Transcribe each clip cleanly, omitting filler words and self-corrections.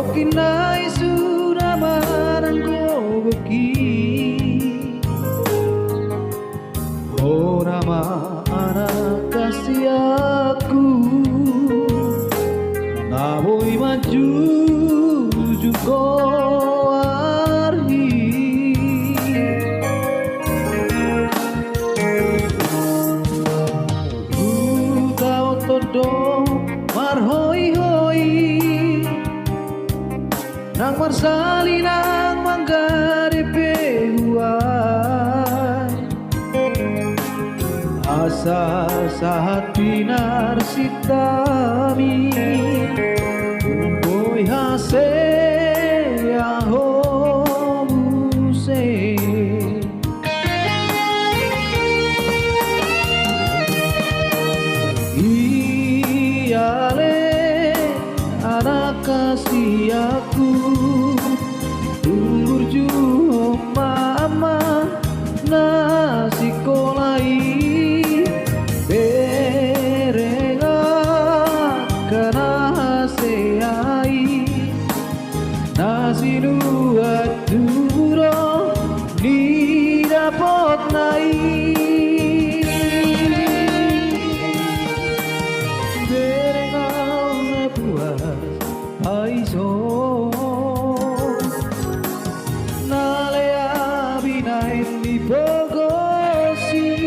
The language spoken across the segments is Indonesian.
Okinai suraman koki Orama anak kasih aku Nawoi maju juga arhi Utau todo marhoi hoi Nang marsali nang manggari pehuai Asa sahat pinar sitami Boy hase aho muse Iyale anak kasih aku Urju mama nasi kolai berenga kana haseai nasi dua duro ni dapat nai berenga buat aiso Bogosi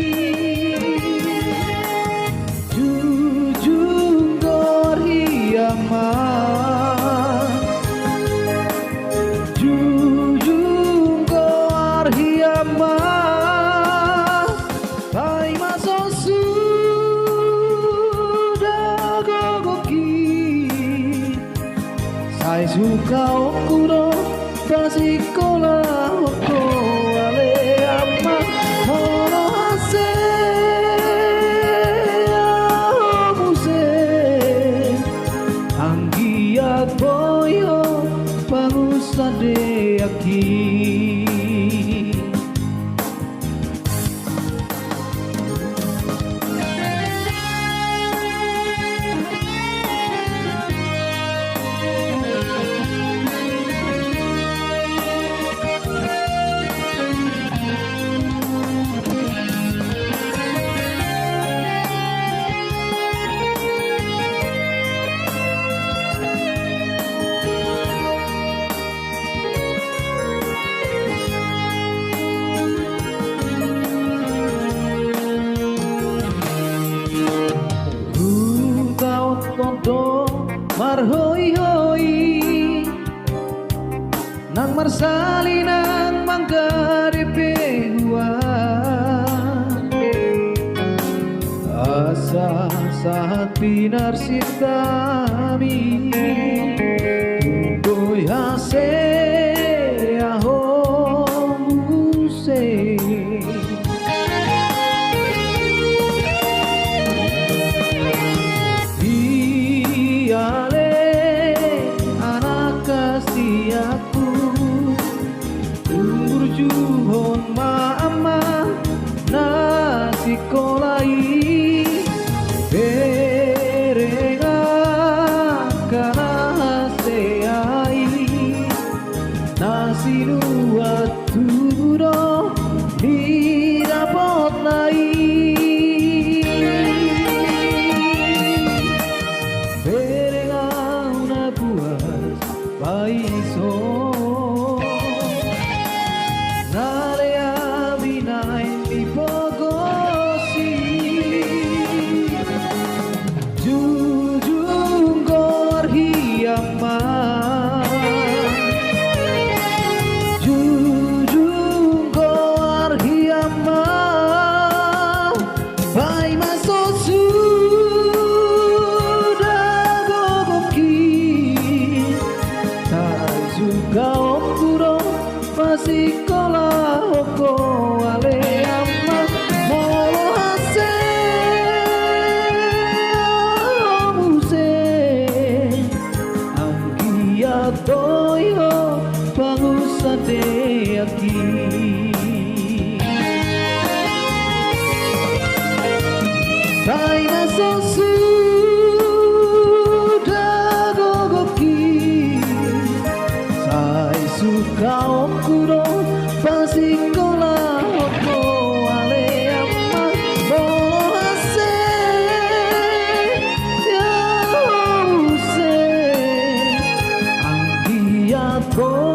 Jujung Goriyama Jujung Goriyama Tai maso sudah gogoki Sai suka okuro Basikola oko ale ama Mono hase amuse Anggiat boyo pangusade aki Tondo marhoi hoi Nang marsali nang manggari pehua Asa sahat pinar sitami Boy hase aho muse Aku urjuhon mama nasi kolai berenga kana Ko